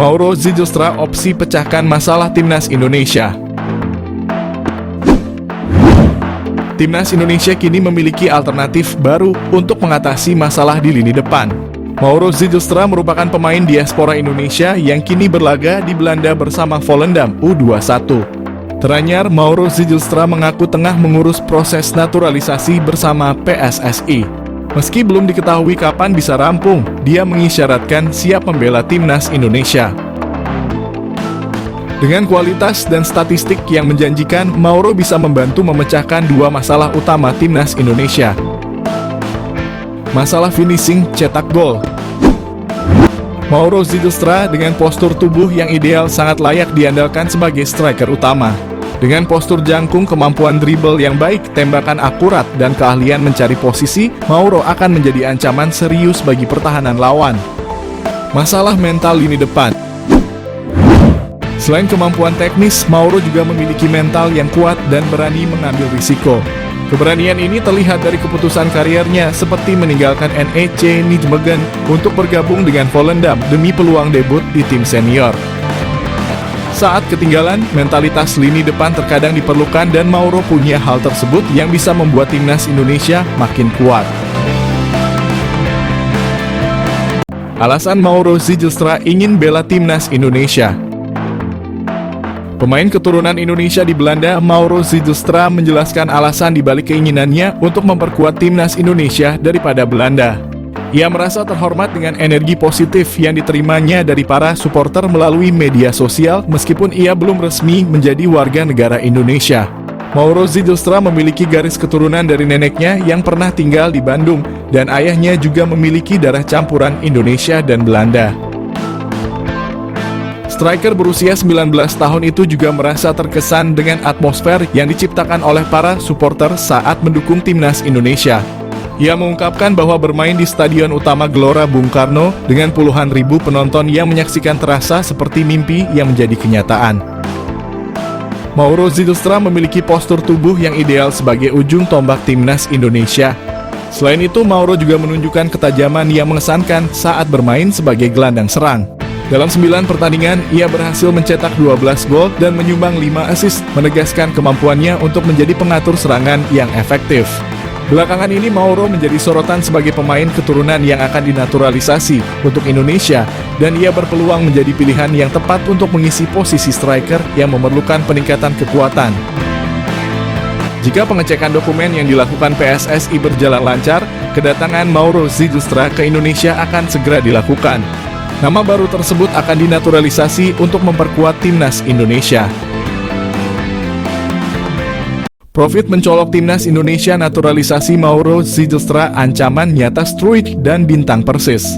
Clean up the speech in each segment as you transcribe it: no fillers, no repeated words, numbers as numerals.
Mauro Zijlstra opsi pecahkan masalah Timnas Indonesia. Timnas Indonesia kini memiliki alternatif baru untuk mengatasi masalah di lini depan. Mauro Zijlstra merupakan pemain diaspora Indonesia yang kini berlaga di Belanda bersama Volendam U21. Teranyar, Mauro Zijlstra mengaku tengah mengurus proses naturalisasi bersama PSSI. Meski belum diketahui kapan bisa rampung, dia mengisyaratkan siap membela Timnas Indonesia. Dengan kualitas dan statistik yang menjanjikan, Mauro bisa membantu memecahkan dua masalah utama Timnas Indonesia. Masalah finishing cetak gol. Mauro Zijlstra dengan postur tubuh yang ideal sangat layak diandalkan sebagai striker utama. Dengan postur jangkung, kemampuan dribble yang baik, tembakan akurat, dan keahlian mencari posisi, Mauro akan menjadi ancaman serius bagi pertahanan lawan. Masalah mental lini depan. Selain kemampuan teknis, Mauro juga memiliki mental yang kuat dan berani mengambil risiko. Keberanian ini terlihat dari keputusan kariernya seperti meninggalkan NEC Nijmegen untuk bergabung dengan Volendam demi peluang debut di tim senior. Saat ketinggalan, mentalitas lini depan terkadang diperlukan dan Mauro punya hal tersebut yang bisa membuat Timnas Indonesia makin kuat. Alasan Mauro Zijlstra ingin bela Timnas Indonesia. Pemain keturunan Indonesia di Belanda, Mauro Zijlstra menjelaskan alasan dibalik keinginannya untuk memperkuat Timnas Indonesia daripada Belanda. Ia merasa terhormat dengan energi positif yang diterimanya dari para supporter melalui media sosial meskipun ia belum resmi menjadi warga negara Indonesia. Mauro Zijlstra memiliki garis keturunan dari neneknya yang pernah tinggal di Bandung dan ayahnya juga memiliki darah campuran Indonesia dan Belanda. Striker berusia 19 tahun itu juga merasa terkesan dengan atmosfer yang diciptakan oleh para supporter saat mendukung Timnas Indonesia. Ia mengungkapkan bahwa bermain di Stadion Utama Gelora Bung Karno dengan puluhan ribu penonton yang menyaksikan terasa seperti mimpi yang menjadi kenyataan. Mauro Zijlstra memiliki postur tubuh yang ideal sebagai ujung tombak Timnas Indonesia. Selain itu, Mauro juga menunjukkan ketajaman yang mengesankan saat bermain sebagai gelandang serang. Dalam 9 pertandingan, ia berhasil mencetak 12 gol dan menyumbang 5 assist, menegaskan kemampuannya untuk menjadi pengatur serangan yang efektif. Belakangan ini Mauro menjadi sorotan sebagai pemain keturunan yang akan dinaturalisasi untuk Indonesia dan ia berpeluang menjadi pilihan yang tepat untuk mengisi posisi striker yang memerlukan peningkatan kekuatan. Jika pengecekan dokumen yang dilakukan PSSI berjalan lancar, kedatangan Mauro Zijlstra ke Indonesia akan segera dilakukan. Nama baru tersebut akan dinaturalisasi untuk memperkuat Timnas Indonesia. Profit mencolok Timnas Indonesia naturalisasi Mauro Zijlstra ancaman nyata Struijk dan bintang Persis.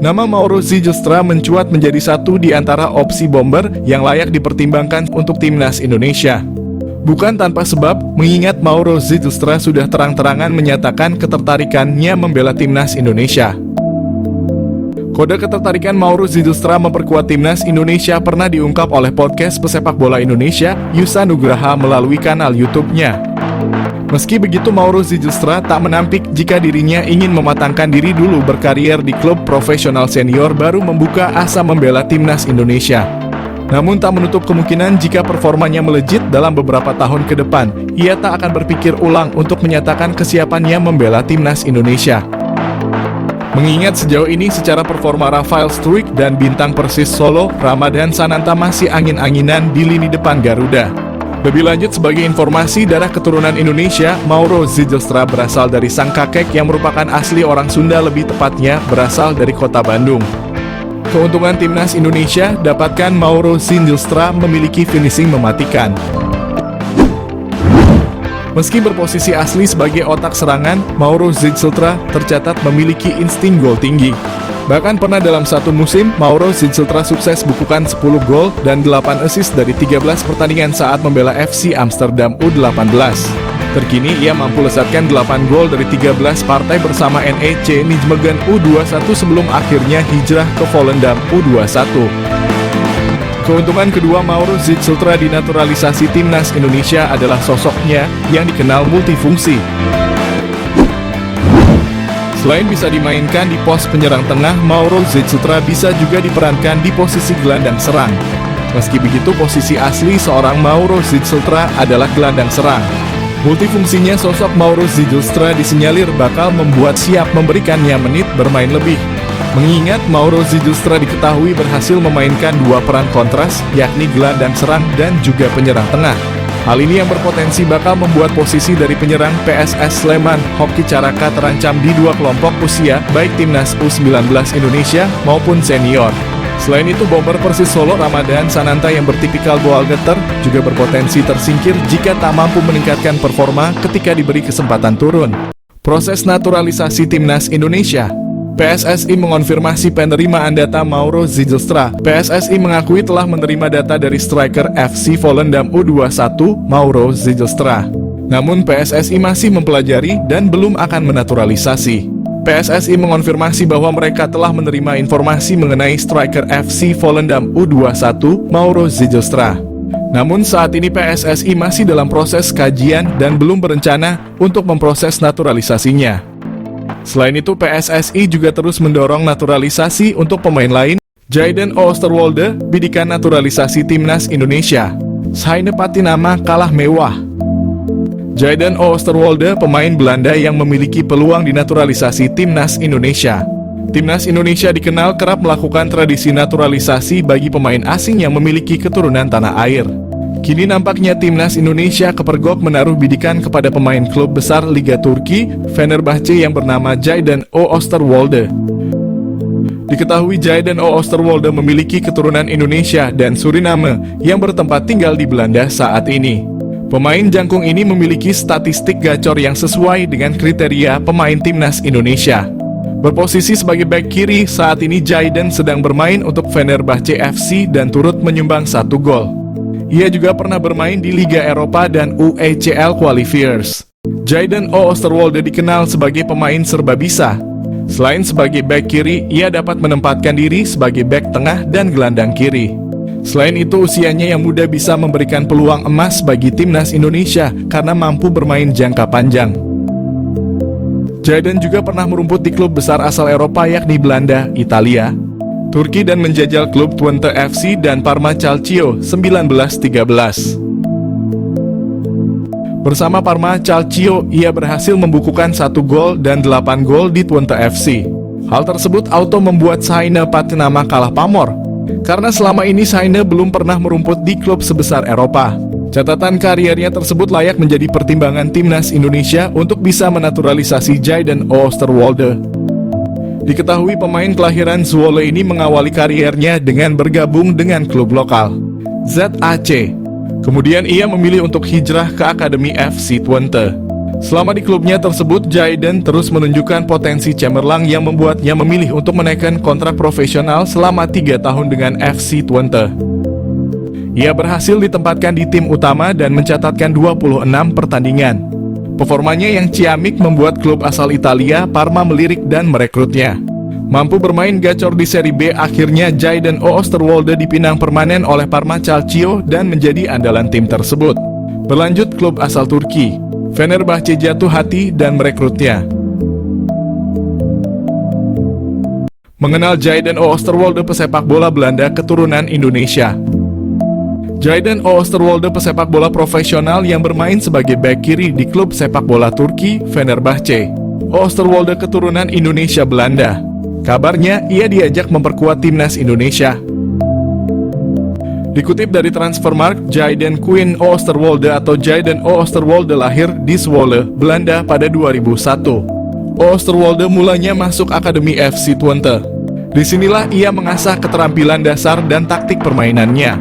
Nama Mauro Zijlstra mencuat menjadi satu di antara opsi bomber yang layak dipertimbangkan untuk Timnas Indonesia. Bukan tanpa sebab, mengingat Mauro Zijlstra sudah terang-terangan menyatakan ketertarikannya membela Timnas Indonesia. Kode ketertarikan Mauro Zijlstra memperkuat Timnas Indonesia pernah diungkap oleh podcast pesepak bola Indonesia, Yusa Nugraha melalui kanal YouTube-nya. Meski begitu, Mauro Zijlstra tak menampik jika dirinya ingin mematangkan diri dulu berkarier di klub profesional senior baru membuka asa membela Timnas Indonesia. Namun tak menutup kemungkinan jika performanya melejit dalam beberapa tahun ke depan, ia tak akan berpikir ulang untuk menyatakan kesiapannya membela Timnas Indonesia. Mengingat sejauh ini secara performa Rafael Struijk dan bintang Persis Solo, Ramadan Sananta masih angin-anginan di lini depan Garuda. Lebih lanjut, sebagai informasi, darah keturunan Indonesia, Mauro Zijlstra berasal dari sang kakek yang merupakan asli orang Sunda, lebih tepatnya berasal dari kota Bandung. Keuntungan Timnas Indonesia, dapatkan Mauro Zijlstra memiliki finishing mematikan. Meski berposisi asli sebagai otak serangan, Mauro Zijlstra tercatat memiliki insting gol tinggi. Bahkan pernah dalam satu musim, Mauro Zijlstra sukses bukukan 10 gol dan 8 assist dari 13 pertandingan saat membela FC Amsterdam U18. Terkini, ia mampu lesatkan 8 gol dari 13 partai bersama NEC Nijmegen U21 sebelum akhirnya hijrah ke Volendam U21. Keuntungan kedua Mauro Zijlstra di naturalisasi Timnas Indonesia adalah sosoknya yang dikenal multifungsi. Selain bisa dimainkan di pos penyerang tengah, Mauro Zitstra bisa juga diperankan di posisi gelandang serang. Meski begitu, posisi asli seorang Mauro Zitstra adalah gelandang serang. Multifungsinya sosok Mauro Zitstra disinyalir bakal membuat siap memberikannya menit bermain lebih. Mengingat Mauro Zitstra diketahui berhasil memainkan dua peran kontras, yakni gelandang serang dan juga penyerang tengah. Hal ini yang berpotensi bakal membuat posisi dari penyerang PSS Sleman, Hoki Caraka terancam di dua kelompok usia, baik timnas U19 Indonesia maupun senior. Selain itu, bomber Persis Solo Ramadan Sananta yang bertipikal boal getter juga berpotensi tersingkir jika tak mampu meningkatkan performa ketika diberi kesempatan turun. Proses naturalisasi timnas Indonesia. PSSI mengonfirmasi penerimaan data Mauro Zitstra. PSSI mengakui telah menerima data dari striker FC Volendam U21 Mauro Zitstra. Namun PSSI masih mempelajari dan belum akan menaturalisasi. PSSI mengonfirmasi bahwa mereka telah menerima informasi mengenai striker FC Volendam U21 Mauro Zitstra. Namun saat ini PSSI masih dalam proses kajian dan belum berencana untuk memproses naturalisasinya. Selain itu, PSSI juga terus mendorong naturalisasi untuk pemain lain. Jayden Oosterwolde, bidikan naturalisasi timnas Indonesia. Saine Patinama kalah mewah. Jayden Oosterwolde, pemain Belanda yang memiliki peluang dinaturalisasi timnas Indonesia. Timnas Indonesia dikenal kerap melakukan tradisi naturalisasi bagi pemain asing yang memiliki keturunan tanah air. Kini nampaknya timnas Indonesia kepergok menaruh bidikan kepada pemain klub besar Liga Turki, Fenerbahce yang bernama Jayden Oosterwolde. Diketahui Jayden Oosterwolde memiliki keturunan Indonesia dan Suriname yang bertempat tinggal di Belanda saat ini. Pemain jangkung ini memiliki statistik gacor yang sesuai dengan kriteria pemain timnas Indonesia. Berposisi sebagai bek kiri, saat ini Jayden sedang bermain untuk Fenerbahce FC dan turut menyumbang 1 gol. Ia juga pernah bermain di Liga Eropa dan UECL Qualifiers. Jayden Oosterwolde dikenal sebagai pemain serba bisa. Selain sebagai bek kiri, ia dapat menempatkan diri sebagai bek tengah dan gelandang kiri. Selain itu, usianya yang muda bisa memberikan peluang emas bagi timnas Indonesia karena mampu bermain jangka panjang. Jayden juga pernah merumput di klub besar asal Eropa yakni Belanda, Italia, Turki dan menjajal klub Twente FC dan Parma Calcio 1913. Bersama Parma Calcio, ia berhasil membukukan 1 gol dan 8 gol di Twente FC. Hal tersebut auto membuat Saine Patinama kalah pamor, karena selama ini Saine belum pernah merumput di klub sebesar Eropa. Catatan kariernya tersebut layak menjadi pertimbangan timnas Indonesia untuk bisa menaturalisasi Jayden Oosterwolde. Diketahui pemain kelahiran Zwolle ini mengawali kariernya dengan bergabung dengan klub lokal, ZAC. Kemudian ia memilih untuk hijrah ke Akademi FC Twente. Selama di klubnya tersebut, Jayden terus menunjukkan potensi cemerlang yang membuatnya memilih untuk menaikkan kontrak profesional selama 3 tahun dengan FC Twente. Ia berhasil ditempatkan di tim utama dan mencatatkan 26 pertandingan. Performanya yang ciamik membuat klub asal Italia, Parma, melirik dan merekrutnya. Mampu bermain gacor di Serie B, akhirnya Jayden Oosterwolde dipinang permanen oleh Parma Calcio dan menjadi andalan tim tersebut. Berlanjut, klub asal Turki, Fenerbahce jatuh hati dan merekrutnya. Mengenal Jayden Oosterwolde, pesepak bola Belanda keturunan Indonesia. Jayden Oosterwolde pesepak bola profesional yang bermain sebagai bek kiri di klub sepak bola Turki, Fenerbahce. Oosterwolde keturunan Indonesia Belanda. Kabarnya, ia diajak memperkuat timnas Indonesia. Dikutip dari Transfermarkt, Jayden Quinn Oosterwolde atau Jayden Oosterwolde lahir di Zwolle, Belanda pada 2001. Oosterwolde mulanya masuk Akademi FC Twente. Disinilah ia mengasah keterampilan dasar dan taktik permainannya.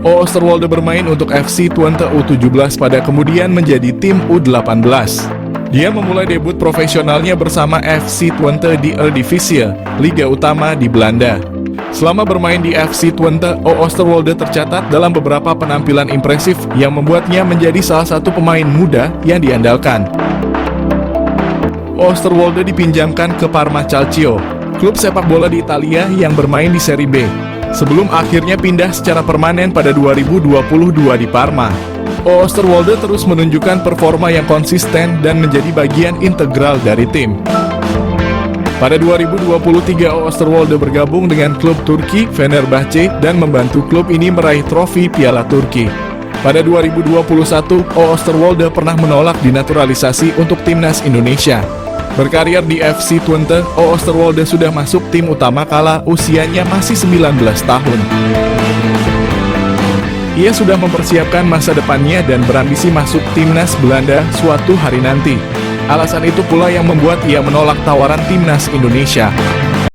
Oosterwolde bermain untuk FC Twente U17 pada kemudian menjadi tim U18. Dia memulai debut profesionalnya bersama FC Twente di Eredivisie, Liga Utama di Belanda. Selama bermain di FC Twente, Oosterwolde tercatat dalam beberapa penampilan impresif yang membuatnya menjadi salah satu pemain muda yang diandalkan. Oosterwolde dipinjamkan ke Parma Calcio, klub sepak bola di Italia yang bermain di Serie B, sebelum akhirnya pindah secara permanen pada 2022 di Parma. Oosterwolde terus menunjukkan performa yang konsisten dan menjadi bagian integral dari tim. Pada 2023, Oosterwolde bergabung dengan klub Turki Fenerbahce dan membantu klub ini meraih trofi Piala Turki. Pada 2021, Oosterwolde pernah menolak dinaturalisasi untuk timnas Indonesia. Berkarir di FC Twente, Oosterwolde sudah masuk tim utama kala usianya masih 19 tahun. Ia sudah mempersiapkan masa depannya dan berambisi masuk timnas Belanda suatu hari nanti. Alasan itu pula yang membuat ia menolak tawaran timnas Indonesia.